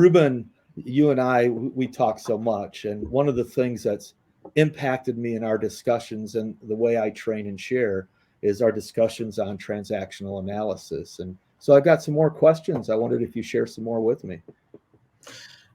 Ruben, you and I, we talk so much. And one of the things that's impacted me in our discussions and the way I train and share is our discussions on transactional analysis. And so I've got some more questions. I wondered if you share some more with me.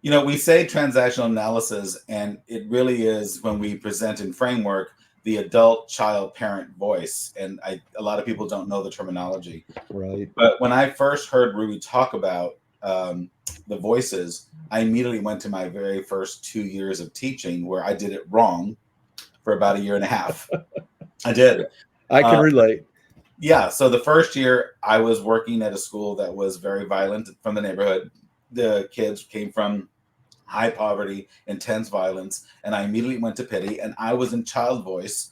We say transactional analysis, and it really is, when we present in framework, the adult, child, parent voice. And a lot of people don't know the terminology. Right. But when I first heard Ruby talk about the voices, I immediately went to my very first 2 years of teaching, where I did it wrong for about a year and a half. I did. I can relate. Yeah. So the first year I was working at a school that was very violent from the neighborhood. The kids came from high poverty, intense violence, and I immediately went to pity, and I was in child voice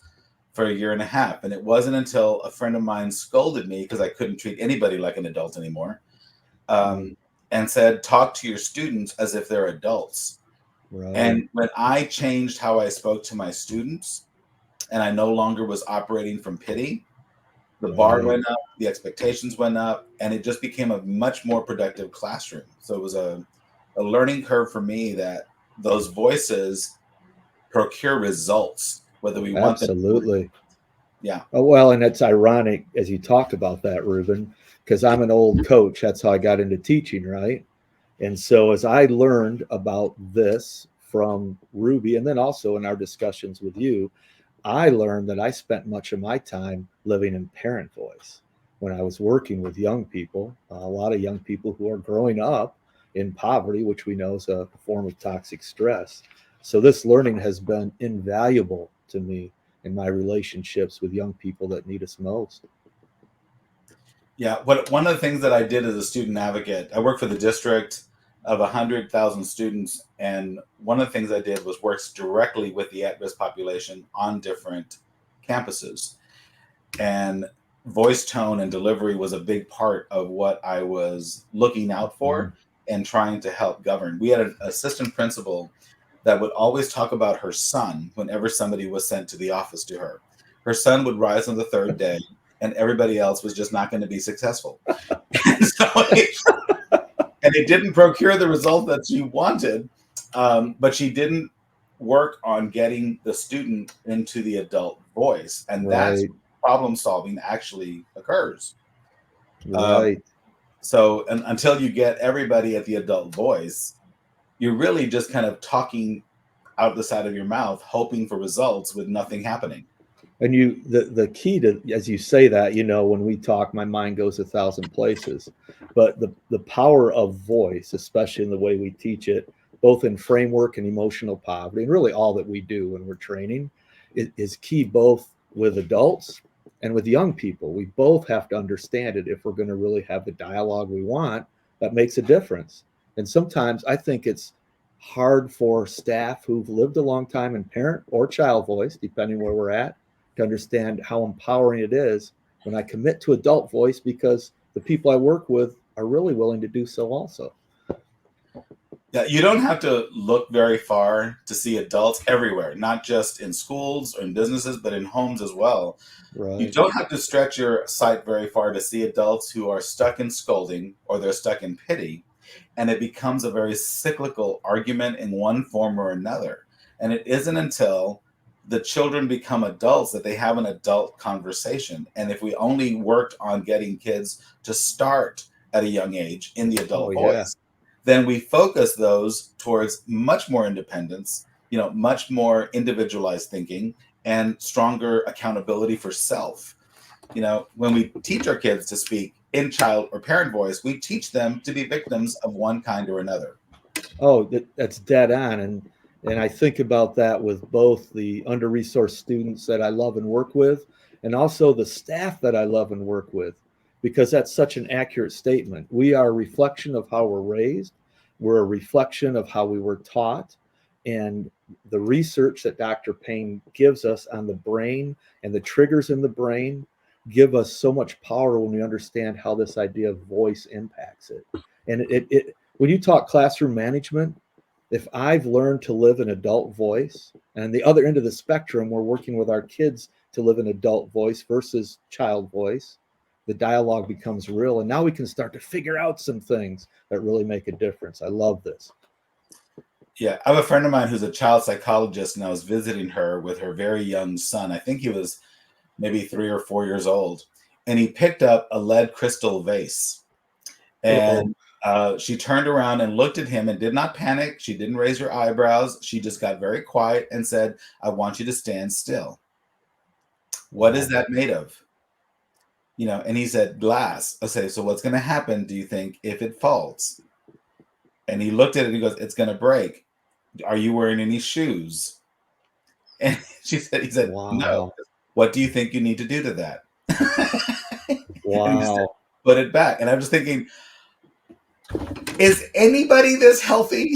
for a year and a half. And it wasn't until a friend of mine scolded me because I couldn't treat anybody like an adult anymore, and said, talk to your students as if they're adults. Right. And when I changed how I spoke to my students, and I no longer was operating from pity, the bar went up, the expectations went up, and it just became a much more productive classroom. So it was a learning curve for me that those voices procure results, whether we want them. Absolutely. Yeah. Oh, well, and it's ironic as you talk about that, Ruben, because I'm an old coach. That's how I got into teaching, right? And so as I learned about this from Ruby, and then also in our discussions with you, I learned that I spent much of my time living in parent voice when I was working with young people, a lot of young people who are growing up in poverty, which we know is a form of toxic stress. So this learning has been invaluable to me in my relationships with young people that need us most. Yeah. One of the things that I did as a student advocate, I worked for the district of 100,000 students. And one of the things I did was work directly with the at-risk population on different campuses. And voice tone and delivery was a big part of what I was looking out for and trying to help govern. We had an assistant principal that would always talk about her son whenever somebody was sent to the office to her. Her son would rise on the third day, and everybody else was just not going to be successful. And it didn't procure the result that she wanted, but she didn't work on getting the student into the adult voice. And that's problem solving actually occurs. Right. So until you get everybody at the adult voice, you're really just kind of talking out the side of your mouth, hoping for results with nothing happening. And the key to, as you say that, when we talk, my mind goes 1,000 places. But the power of voice, especially in the way we teach it, both in framework and emotional poverty, and really all that we do when we're training, is key both with adults and with young people. We both have to understand it if we're going to really have the dialogue we want that makes a difference. And sometimes I think it's hard for staff who've lived a long time in parent or child voice, depending where we're at, to understand how empowering it is when I commit to adult voice, because the people I work with are really willing to do so also. Yeah, you don't have to look very far to see adults everywhere, not just in schools or in businesses, but in homes as well. Right. You don't have to stretch your sight very far to see adults who are stuck in scolding or they're stuck in pity. And it becomes a very cyclical argument in one form or another. And it isn't until the children become adults that they have an adult conversation. And if we only worked on getting kids to start at a young age in the adult voice, then we focus those towards much more independence, much more individualized thinking and stronger accountability for self. When we teach our kids to speak in child or parent voice, we teach them to be victims of one kind or another. Oh, that's dead on. And I think about that with both the under-resourced students that I love and work with, and also the staff that I love and work with, because that's such an accurate statement. We are a reflection of how we're raised. We're a reflection of how we were taught. And the research that Dr. Payne gives us on the brain and the triggers in the brain give us so much power when we understand how this idea of voice impacts it. And it when you talk classroom management, if I've learned to live an adult voice, and the other end of the spectrum, we're working with our kids to live an adult voice versus child voice, the dialogue becomes real. And now we can start to figure out some things that really make a difference. I love this. Yeah, I have a friend of mine who's a child psychologist, and I was visiting her with her very young son. I think he was maybe 3 or 4 years old, and he picked up a lead crystal vase. And she turned around and looked at him and did not panic. She didn't raise her eyebrows. She just got very quiet and said, "I want you to stand still." "What is that made of?" And he said, "Glass." I say, "So what's going to happen, do you think, if it falls?" And he looked at it and he goes, "It's going to break. Are you wearing any shoes?" And he said, "No." "What do you think you need to do to that?" Wow. And he just said, "Put it back." And I'm just thinking, is anybody this healthy?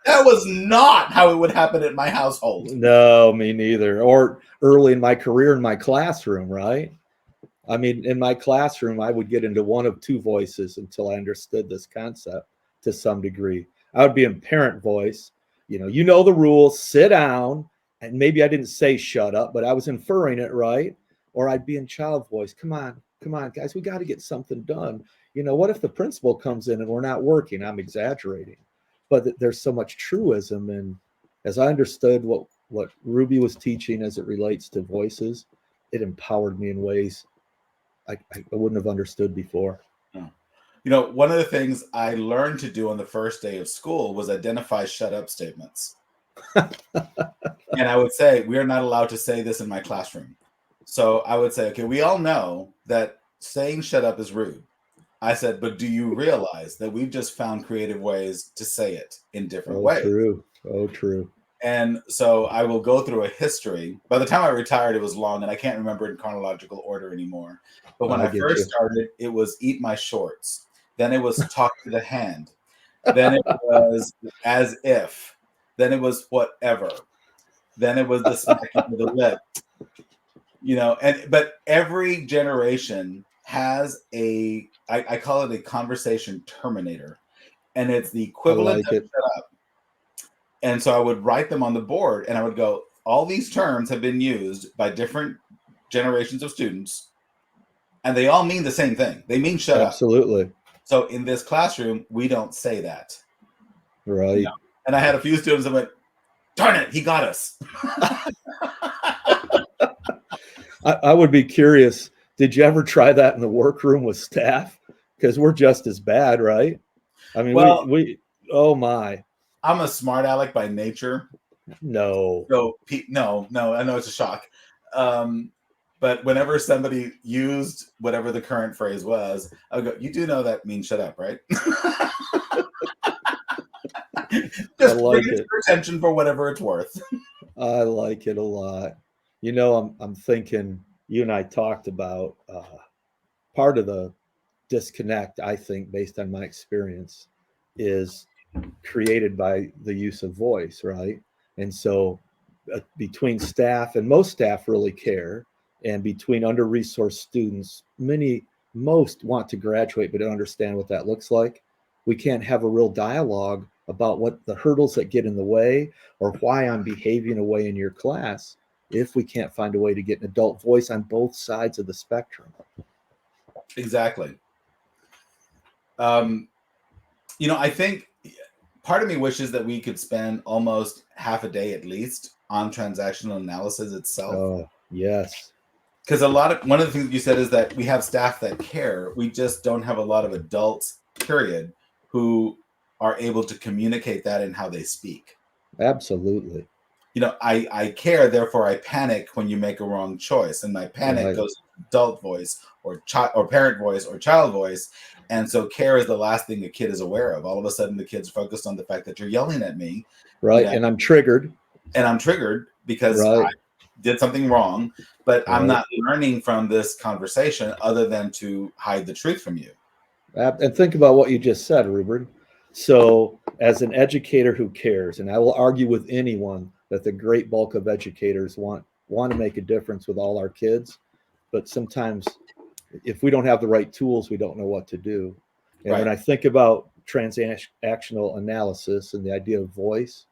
That was not how it would happen at my household. No, me neither. Or early in my career in my classroom, right? I mean, in my classroom, I would get into one of two voices until I understood this concept to some degree. I would be in parent voice, you know the rules, sit down. And maybe I didn't say shut up, but I was inferring it, right? Or I'd be in child voice. Come on, guys, we got to get something done. What if the principal comes in and we're not working? I'm exaggerating, but there's so much truism. And as I understood what Ruby was teaching as it relates to voices, it empowered me in ways I wouldn't have understood before. One of the things I learned to do on the first day of school was identify shut up statements. And I would say, we are not allowed to say this in my classroom. So I would say, okay, we all know that saying shut up is rude. I said, but do you realize that we've just found creative ways to say it in different ways? True. Oh, true. And so I will go through a history. By the time I retired, it was long, and I can't remember it in chronological order anymore. But when I first started, it was eat my shorts. Then it was talk to the hand. Then it was as if. Then it was whatever. Then it was the smacking of the lip. But every generation has I call it a conversation terminator. And it's the equivalent of shut up. And so I would write them on the board, and I would go, all these terms have been used by different generations of students, and they all mean the same thing. They mean shut up. Absolutely. So in this classroom, we don't say that. Right. And I had a few students that went, darn it, he got us. I would be curious, did you ever try that in the workroom with staff? Because we're just as bad, right? I mean, we oh my. I'm a smart aleck by nature. No. So no, I know it's a shock. But whenever somebody used whatever the current phrase was, I would go, you do know that means shut up, right? Just bring it to your attention for whatever it's worth. I like it a lot. I'm thinking, you and I talked about part of the disconnect, I think, based on my experience, is created by the use of voice, right? And so between staff, and most staff really care, and between under-resourced students, most want to graduate but don't understand what that looks like. We can't have a real dialogue about what the hurdles that get in the way or why I'm behaving a way in your class if we can't find a way to get an adult voice on both sides of the spectrum. Exactly. I think part of me wishes that we could spend almost half a day at least on transactional analysis itself. Oh, yes. Because one of the things you said is that we have staff that care. We just don't have a lot of adults, period, who are able to communicate that in how they speak. Absolutely. I care, therefore I panic when you make a wrong choice, and my panic goes to adult voice or parent voice or child voice. And so care is the last thing a kid is aware of. All of a sudden, the kid's focused on the fact that you're yelling at me. Right. And I'm triggered. Because I did something wrong, but I'm not learning from this conversation other than to hide the truth from you. And think about what you just said, Ruben. So as an educator who cares, and I will argue with anyone that the great bulk of educators want to make a difference with all our kids, but sometimes if we don't have the right tools, we don't know what to do. And when I think about transactional analysis and the idea of voice,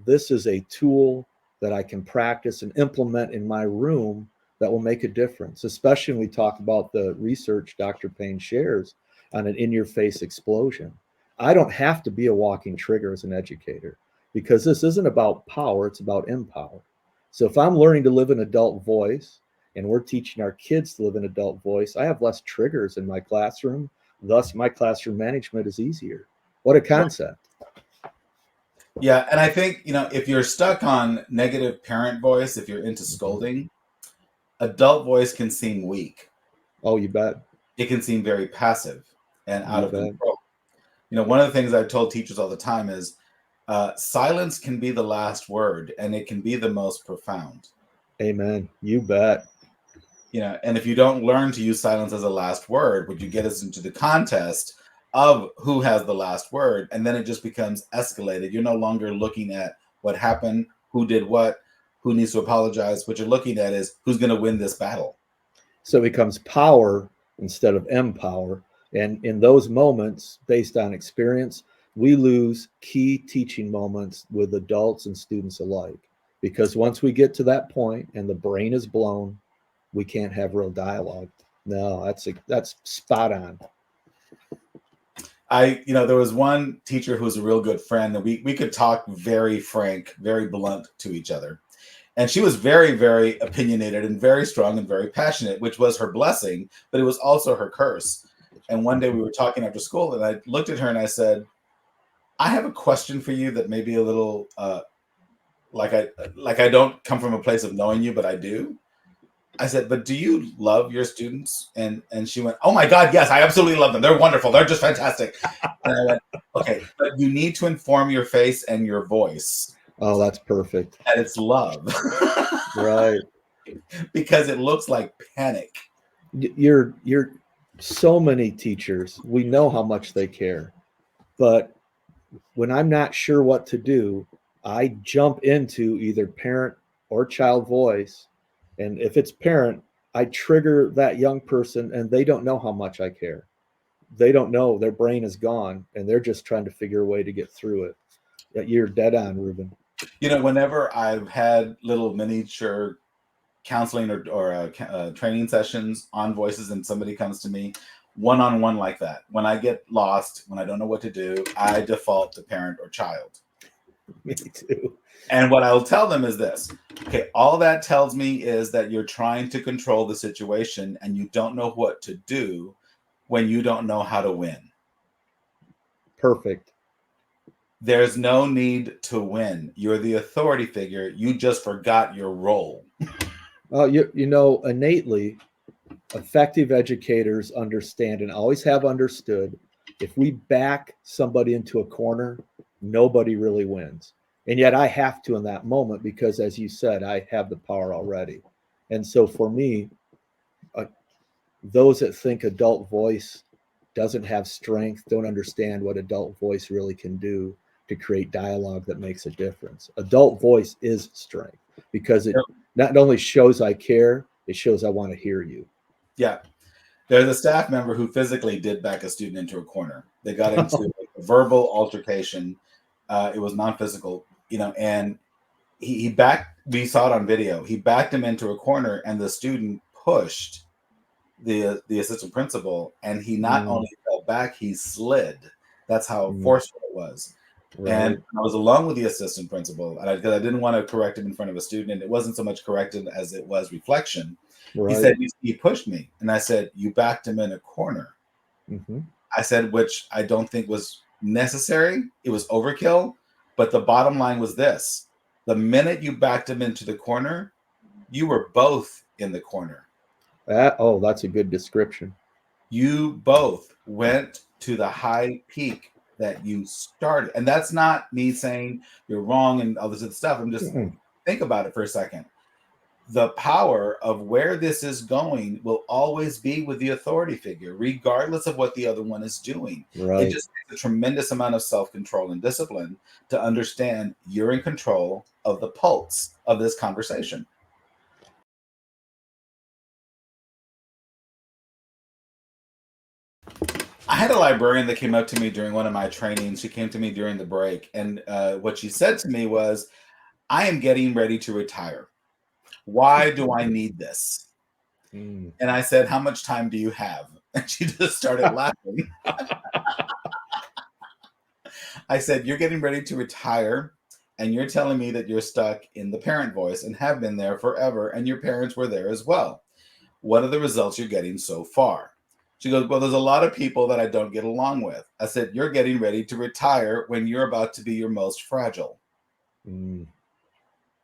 this is a tool that I can practice and implement in my room that will make a difference, especially when we talk about the research Dr. Payne shares on an in-your-face explosion. I don't have to be a walking trigger as an educator because this isn't about power, it's about empower. So if I'm learning to live in adult voice and we're teaching our kids to live in adult voice, I have less triggers in my classroom. Thus, my classroom management is easier. What a concept. Yeah, and I think, if you're stuck on negative parent voice, if you're into scolding, adult voice can seem weak. Oh, you bet. It can seem very passive and out You of bet. control. One of the things I've told teachers all the time is silence can be the last word, and it can be the most profound. Amen. You bet. And if you don't learn to use silence as a last word, would you get us into the contest of who has the last word? And then it just becomes escalated. You're no longer looking at what happened, who did what, who needs to apologize. What you're looking at is who's going to win this battle. So it becomes power instead of empower. And in those moments, based on experience, we lose key teaching moments with adults and students alike. Because once we get to that point and the brain is blown, we can't have real dialogue. No, that's spot on. There was one teacher who was a real good friend, and we could talk very frank, very blunt to each other. And she was very, very opinionated and very strong and very passionate, which was her blessing, but it was also her curse. And one day we were talking after school, and I looked at her and I said, I have a question for you that may be a little like I don't come from a place of knowing you, but I do. I said, but do you love your students? And she went, oh my God, yes, I absolutely love them. They're wonderful. They're just fantastic. And I went, okay, but you need to inform your face and your voice. Oh, that's perfect. That it's love. Right. Because it looks like panic. You're so many teachers, we know how much they care. But when I'm not sure what to do, I jump into either parent or child voice. And if it's parent, I trigger that young person and they don't know how much I care. They don't know, their brain is gone and they're just trying to figure a way to get through it. You're dead on, Ruben. Whenever I've had little miniature counseling or training sessions on voices and somebody comes to me one-on-one like that, when I get lost, when I don't know what to do, I default to parent or child. Me too. And what I'll tell them is this. Okay, all that tells me is that you're trying to control the situation and you don't know what to do when you don't know how to win. Perfect. There's no need to win. You're the authority figure. You just forgot your role. Innately, effective educators understand and always have understood if we back somebody into a corner, nobody really wins. And yet I have to in that moment because, as you said, I have the power already. And so for me, those that think adult voice doesn't have strength, don't understand what adult voice really can do to create dialogue that makes a difference. Adult voice is strength because it not only shows I care, it shows I want to hear you. Yeah. There's a staff member who physically did back a student into a corner. They got into a verbal altercation. It was non-physical, and he backed, we saw it on video. He backed him into a corner and the student pushed the assistant principal, and he not only fell back, he slid. That's how forceful it was. Right. And I was alone with the assistant principal, and because I didn't want to correct him in front of a student, and it wasn't so much corrected as it was reflection. Right. He said, he pushed me. And I said, you backed him in a corner. Mm-hmm. I said, which I don't think was necessary. It was overkill. But the bottom line was this. The minute you backed him into the corner, you were both in the corner. That's a good description. You both went to the high peak that you started. And that's not me saying you're wrong and all this other stuff. I'm just think about it for a second. The power of where this is going will always be with the authority figure, regardless of what the other one is doing. Right. It just takes a tremendous amount of self-control and discipline to understand you're in control of the pulse of this conversation. I had a librarian that came up to me during one of my trainings. She came to me during the break. And what she said to me was, I am getting ready to retire. Why do I need this? Mm. And I said, how much time do you have? And she just started laughing. I said, you're getting ready to retire, and you're telling me that you're stuck in the parent voice and have been there forever, and your parents were there as well. What are the results you're getting so far? She goes, well, there's a lot of people that I don't get along with. I said, you're getting ready to retire when you're about to be your most fragile. Mm.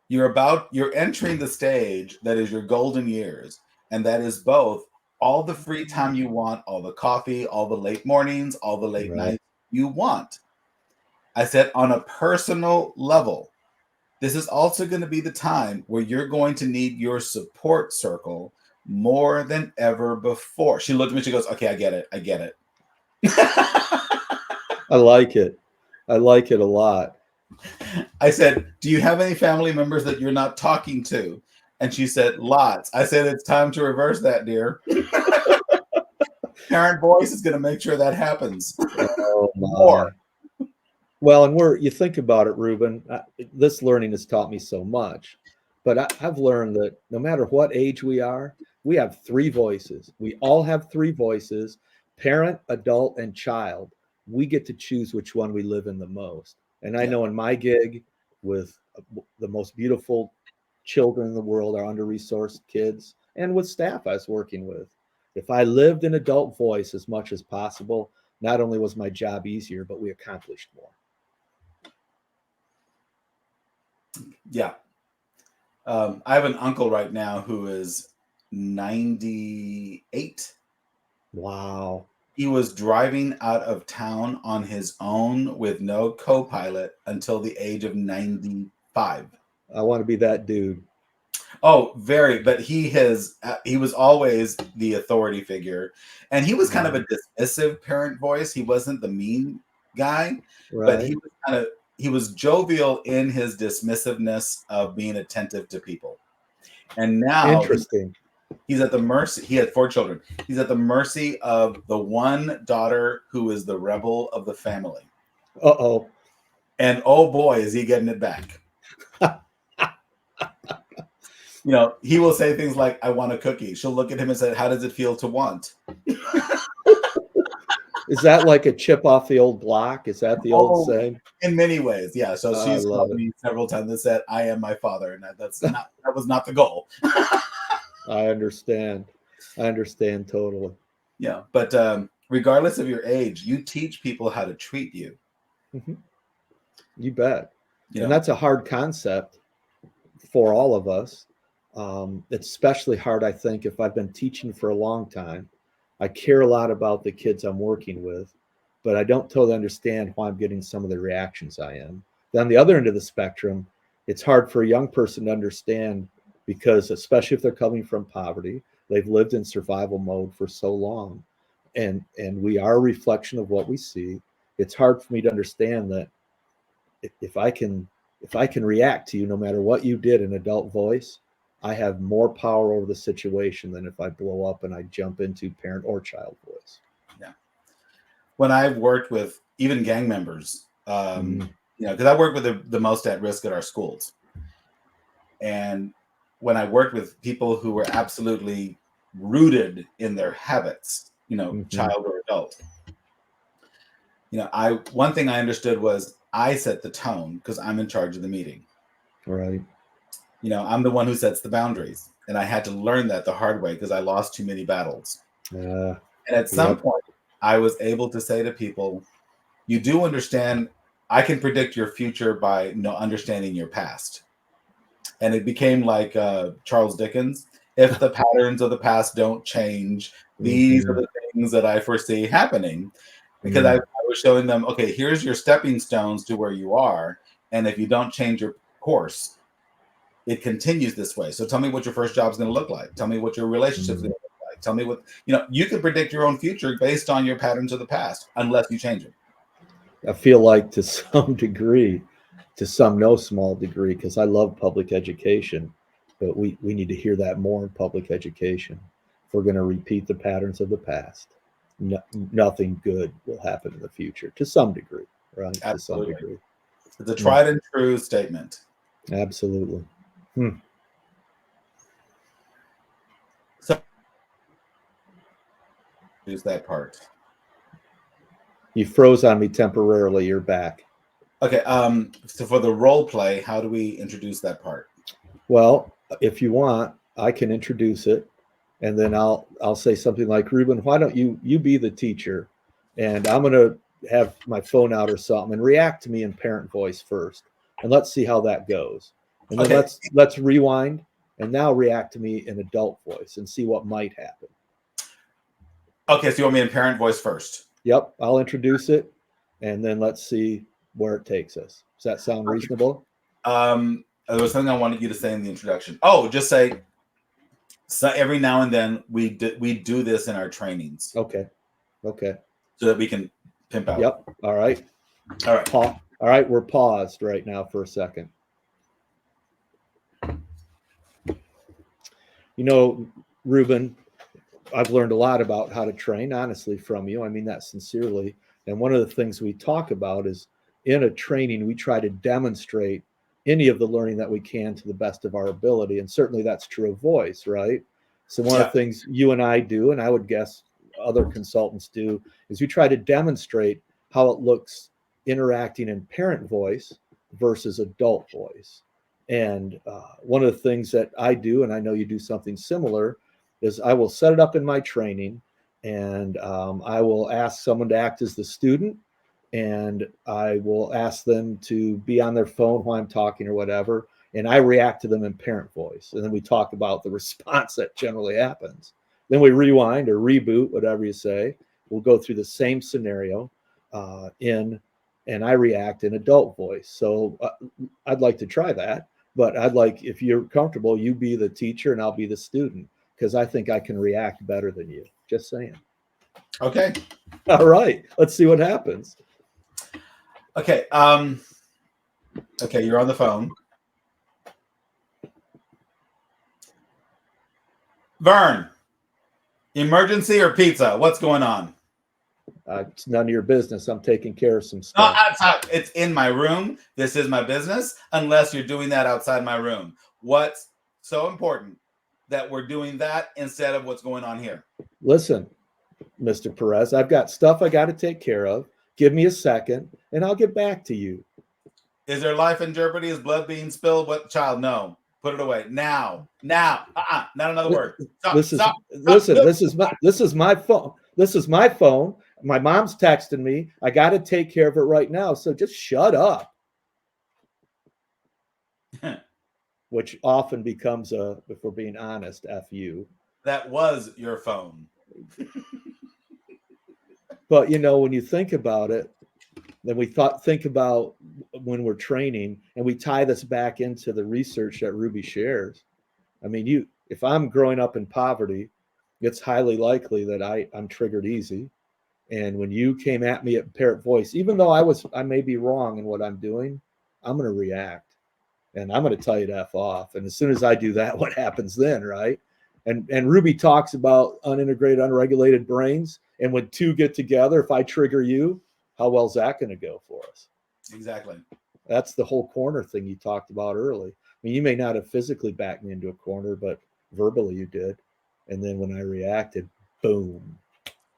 You're entering the stage that is your golden years, and that is both all the free time you want, all the coffee, all the late mornings, all the late Right. nights you want. I said, on a personal level, this is also going to be the time where you're going to need your support circle more than ever before. She looked at me, she goes, okay, I get it. I get it. I like it. I like it a lot. I said, do you have any family members that you're not talking to? And she said, lots. I said, it's time to reverse that, dear. Parent voice is going to make sure that happens. Oh my. More. Well, and you think about it, Ruben, this learning has taught me so much, but I've learned that no matter what age we are, we have three voices. We all have three voices, parent, adult, and child. We get to choose which one we live in the most. And I know in my gig with the most beautiful children in the world, our under-resourced kids, and with staff I was working with, if I lived in adult voice as much as possible, not only was my job easier, but we accomplished more. Yeah. I have an uncle right now who is 98. Wow. He was driving out of town on his own with no co-pilot until the age of 95. I want to be that dude. Oh, very. But he was always the authority figure, and he was kind of a dismissive parent voice. He wasn't the mean guy, but Right. he was jovial in his dismissiveness of being attentive to people. And now Interesting. he's at the mercy. He had 4 children. He's at the mercy of the one daughter who is the rebel of the family. Uh-oh. And oh boy, is he getting it back. You know, he will say things like, I want a cookie. She'll look at him and say, how does it feel to want? Is that like a chip off the old block? Is that the old saying? In many ways, yeah. So she's called it. me several times and said, I am my father. And that was not the goal. I understand. I understand totally. Yeah. But regardless of your age, you teach people how to treat you. Mm-hmm. You bet. You and know? That's a hard concept for all of us. It's especially hard, I think, if I've been teaching for a long time. I care a lot about the kids I'm working with, but I don't totally understand why I'm getting some of the reactions I am. Then on the other end of the spectrum, it's hard for a young person to understand because, especially if they're coming from poverty, they've lived in survival mode for so long. And we are a reflection of what we see. It's hard for me to understand that if I can react to you no matter what you did in adult voice, I have more power over the situation than if I blow up and I jump into parent or child voice. Yeah. When I've worked with even gang members, you know, because I work with the most at risk at our schools. And when I worked with people who were absolutely rooted in their habits, you know, child or adult, you know, one thing I understood was I set the tone because I'm in charge of the meeting. Right. You know, I'm the one who sets the boundaries. And I had to learn that the hard way because I lost too many battles. And at some point, I was able to say to people, you do understand, I can predict your future by understanding your past. And it became like Charles Dickens. If the patterns of the past don't change, these are the things that I foresee happening. Because I was showing them, okay, here's your stepping stones to where you are. And if you don't change your course, it continues this way. So tell me what your first job is going to look like. Tell me what your relationship is going to look like. Tell me what, you know, you can predict your own future based on your patterns of the past, unless you change it. I feel like to some degree, to some no small degree, because I love public education, but we need to hear that more in public education. If we're going to repeat the patterns of the past, nothing good will happen in the future to some degree, right? Absolutely. To some degree. It's a tried and true statement. Absolutely. So introduce that part. You froze on me temporarily. You're back. Okay. So for the role play, how do we introduce that part? Well, if you want, I can introduce it, and then I'll say something like, Ruben, why don't you be the teacher, and I'm going to have my phone out or something and react to me in parent voice first, and let's see how that goes, and then Okay. let's rewind and now react to me in adult voice and see what might happen. Okay, so you want me in parent voice first? Yep, I'll introduce it, and then let's see where it takes us. Does that sound reasonable? There was something I wanted you to say in the introduction. Oh, just say, so every now and then we do this in our trainings. Okay. So that we can pimp out. Yep. All right. All right. We're paused right now for a second. You know, Ruben, I've learned a lot about how to train, honestly, from you. I mean that sincerely. And one of the things we talk about is in a training, we try to demonstrate any of the learning that we can to the best of our ability. And certainly that's true of voice, right? So one of the things you and I do, and I would guess other consultants do, is we try to demonstrate how it looks interacting in parent voice versus adult voice. And one of the things that I do, and I know you do something similar, is I will set it up in my training, and I will ask someone to act as the student, and I will ask them to be on their phone while I'm talking or whatever, and I react to them in parent voice. And then we talk about the response that generally happens. Then we rewind or reboot, whatever you say. We'll go through the same scenario and I react in adult voice. So I'd like to try that, but I'd like, if you're comfortable, you be the teacher and I'll be the student, because I think I can react better than you. Just saying. Okay. All right. Let's see what happens. Okay. Okay, you're on the phone. Vern, emergency or pizza? What's going on? It's none of your business. I'm taking care of some stuff. It's in my room. This is my business, unless you're doing that outside my room. What's so important that we're doing that instead of what's going on here? Listen, Mr. Perez, I've got stuff I got to take care of. Give me a second, and I'll get back to you. Is there life in jeopardy? Is blood being spilled? What, child? No. Put it away now. Not another word. Stop. This is my phone. This is my phone. My mom's texting me. I got to take care of it right now. So just shut up. Which often becomes if we're being honest, F you. That was your phone. But when you think about it, then we think about when we're training, and we tie this back into the research that Ruby shares. I mean, if I'm growing up in poverty, it's highly likely that I'm triggered easy. And when you came at me at parent voice, even though I may be wrong in what I'm doing, I'm going to react, and I'm going to tell you to F off. And as soon as I do that, what happens then, right? And Ruby talks about unintegrated, unregulated brains. And when two get together, if I trigger you, how well is that going to go for us? Exactly. That's the whole corner thing you talked about early. I mean, you may not have physically backed me into a corner, but verbally you did. And then when I reacted, boom.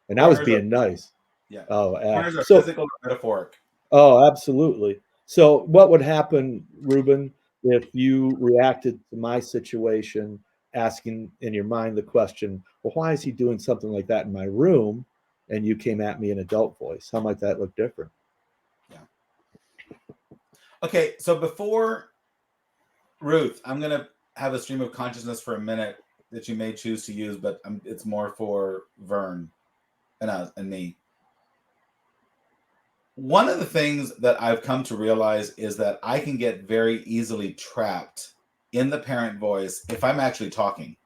And I was being nice. Yeah. Oh, corners are physical or metaphoric. Oh, absolutely. So what would happen, Ruben, if you reacted to my situation, asking in your mind the question, well, why is he doing something like that in my room? And you came at me in adult voice. How might that look different? Yeah. Okay, so before Ruth, I'm going to have a stream of consciousness for a minute that you may choose to use, but it's more for Vern and me. One of the things that I've come to realize is that I can get very easily trapped in the parent voice if I'm actually talking.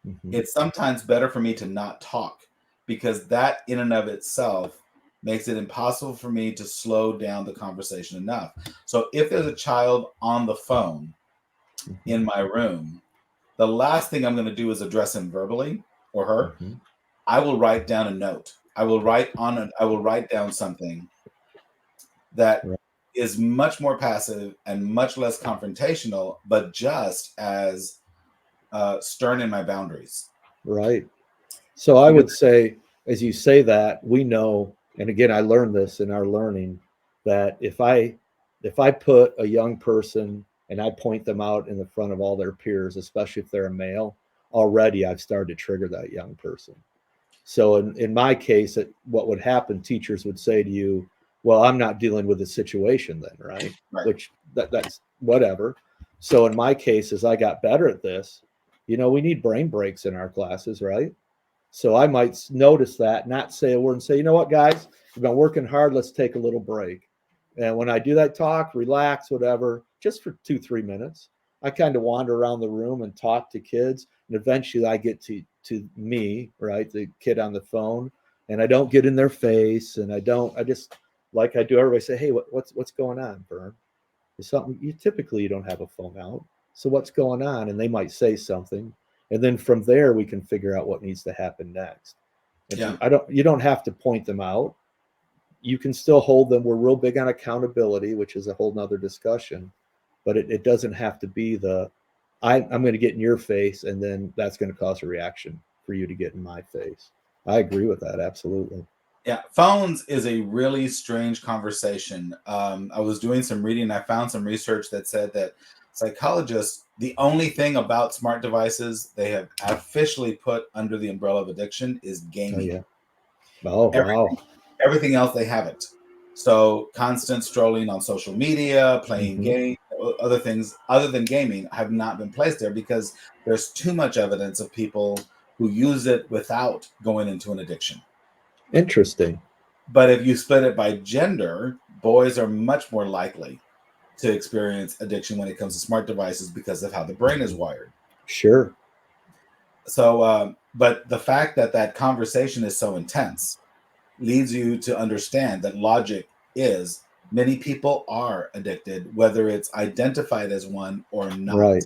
Mm-hmm. It's sometimes better for me to not talk, because that in and of itself makes it impossible for me to slow down the conversation enough. So if there's a child on the phone in my room, the last thing I'm going to do is address him verbally or her. Mm-hmm. I will write down a note. I will write down something that is much more passive and much less confrontational, but just as stern in my boundaries. Right. So I would say as you say that, we know, and again, I learned this in our learning, that if I put a young person and I point them out in the front of all their peers, especially if they're a male, already I've started to trigger that young person. So in my case, what would happen, teachers would say to you, well, I'm not dealing with the situation then, right? Right. Which that's whatever. So in my case, as I got better at this, we need brain breaks in our classes, right? So I might notice that, not say a word and say, you know what, guys, we've been working hard. Let's take a little break. And when I do that, talk, relax, whatever, just for 2-3 minutes, I kind of wander around the room and talk to kids. And eventually I get to me, right, the kid on the phone, and I don't get in their face. And I just, like I do, everybody say, hey, what's going on, Vern? Is something you don't have a phone out. So what's going on? And they might say something. And then from there, we can figure out what needs to happen next. Yeah. And you don't have to point them out. You can still hold them. We're real big on accountability, which is a whole nother discussion, but it doesn't have to be I'm going to get in your face, and then that's going to cause a reaction for you to get in my face. I agree with that. Absolutely. Yeah, phones is a really strange conversation. I was doing some reading. I found some research that said that psychologists, the only thing about smart devices they have officially put under the umbrella of addiction is gaming. Oh, yeah. Oh, wow. Everything else they haven't. So constant strolling on social media, playing games, other things other than gaming have not been placed there because there's too much evidence of people who use it without going into an addiction. Interesting. But if you split it by gender, boys are much more likely to experience addiction when it comes to smart devices because of how the brain is wired. Sure. So, but the fact that conversation is so intense leads you to understand that logic is many people are addicted, whether it's identified as one or not. Right.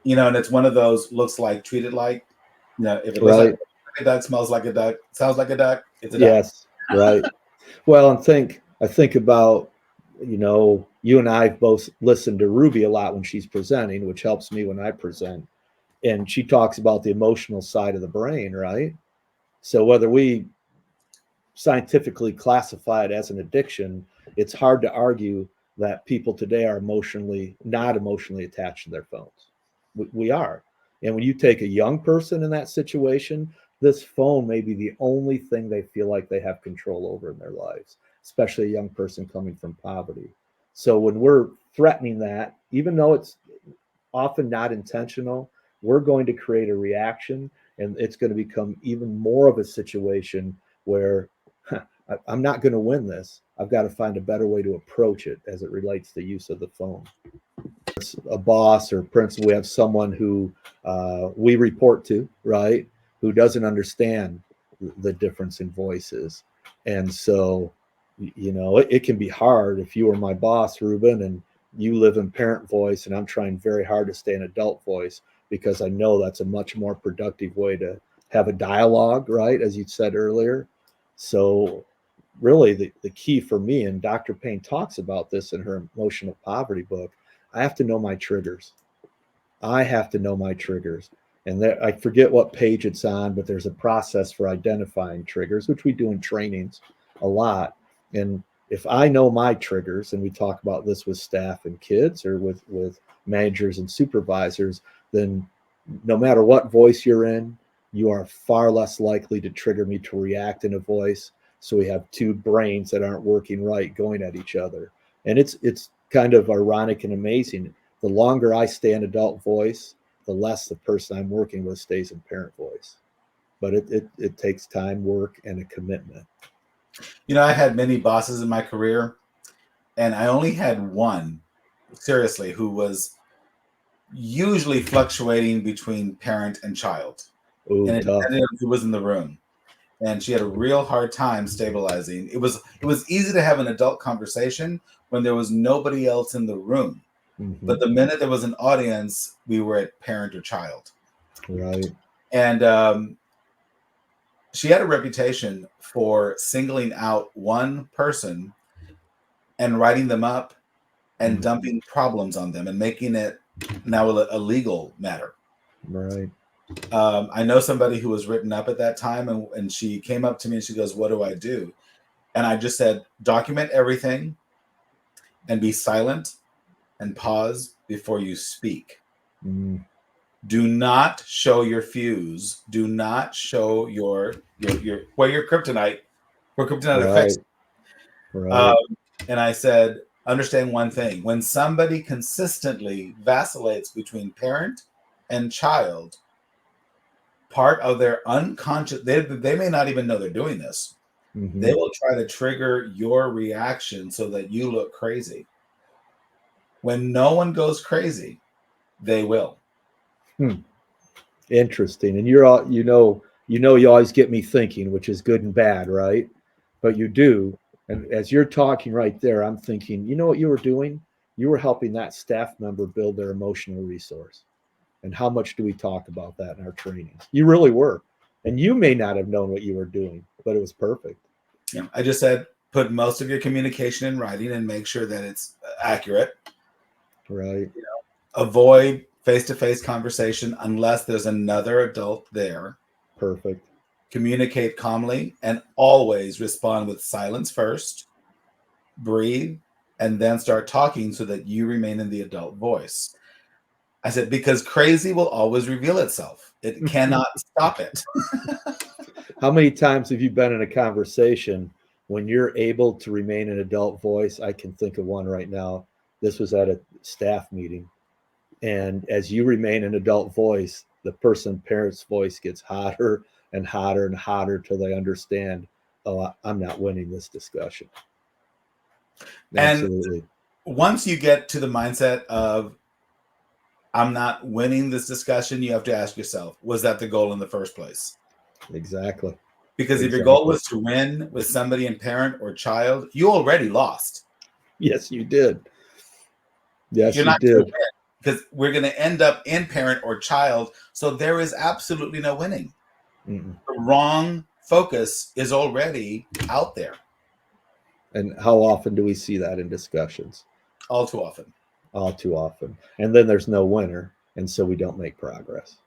And it's one of those looks like, treated like, if it looks Right. like a duck, smells like a duck, sounds like a duck, it's a duck. Yes. Right. Well, I think about, you and I both listen to Ruby a lot when she's presenting, which helps me when I present. And she talks about the emotional side of the brain, right? So whether we scientifically classify it as an addiction, it's hard to argue that people today are not emotionally attached to their phones. We are. And when you take a young person in that situation, this phone may be the only thing they feel like they have control over in their lives, especially a young person coming from poverty. So when we're threatening that, even though it's often not intentional, we're going to create a reaction, and it's going to become even more of a situation where I'm not going to win this. I've got to find a better way to approach it as it relates to use of the phone. It's a boss or principal, we have someone who we report to, right, who doesn't understand the difference in voices. And so, it can be hard if you were my boss, Ruben, and you live in parent voice, and I'm trying very hard to stay in adult voice because I know that's a much more productive way to have a dialogue, right, as you said earlier. So really the key for me, and Dr. Payne talks about this in her emotional poverty book, I have to know my triggers. I have to know my triggers. And I forget what page it's on, but there's a process for identifying triggers, which we do in trainings a lot. And if I know my triggers, and we talk about this with staff and kids or with managers and supervisors, then no matter what voice you're in, you are far less likely to trigger me to react in a voice. So we have two brains that aren't working right going at each other. And it's kind of ironic and amazing. The longer I stay in adult voice, the less the person I'm working with stays in parent voice. But it takes time, work, and a commitment. I had many bosses in my career, and I only had one, seriously, who was usually fluctuating between parent and child. Ooh, And it tough. depended on who was in the room. And she had a real hard time stabilizing. It was easy to have an adult conversation when there was nobody else in the room. Mm-hmm. But the minute there was an audience, we were at parent or child. Right. And she had a reputation for singling out one person and writing them up and dumping problems on them and making it now a legal matter. Right. I know somebody who was written up at that time, and she came up to me and she goes, "What do I do?" And I just said, document everything and be silent and pause before you speak. Mm. Do not show your fuse. Do not show your kryptonite, where kryptonite affects. Right. And I said, understand one thing: when somebody consistently vacillates between parent and child, part of their unconscious, they may not even know they're doing this. Mm-hmm. They will try to trigger your reaction so that you look crazy. When no one goes crazy, they will. Interesting. And you're all, you always get me thinking, which is good and bad, right? But you do. And as you're talking right there, I'm thinking, you know what you were doing? You were helping that staff member build their emotional resource. And how much do we talk about that in our trainings? You really were. And you may not have known what you were doing, but it was perfect. Yeah, I just said put most of your communication in writing and make sure that it's accurate. Right. Avoid face-to-face conversation unless there's another adult there. Perfect. Communicate calmly and always respond with silence first. Breathe and then start talking so that you remain in the adult voice. I said, because crazy will always reveal itself. It cannot stop it. How many times have you been in a conversation when you're able to remain an adult voice? I can think of one right now. This was at a staff meeting. And as you remain an adult voice, the parent's voice gets hotter and hotter and hotter till they understand, oh, I'm not winning this discussion. Absolutely. And once you get to the mindset of, I'm not winning this discussion, you have to ask yourself, was that the goal in the first place? Exactly. Because if your goal was to win with somebody in parent or child, you already lost. Yes, you did. Yes, You're you not did. because we're going to end up in parent or child. So there is absolutely no winning. Mm-mm. The wrong focus is already out there. And how often do we see that in discussions? All too often. All too often. And then there's no winner. And so we don't make progress.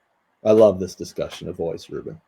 I love this discussion of voice, Ruben.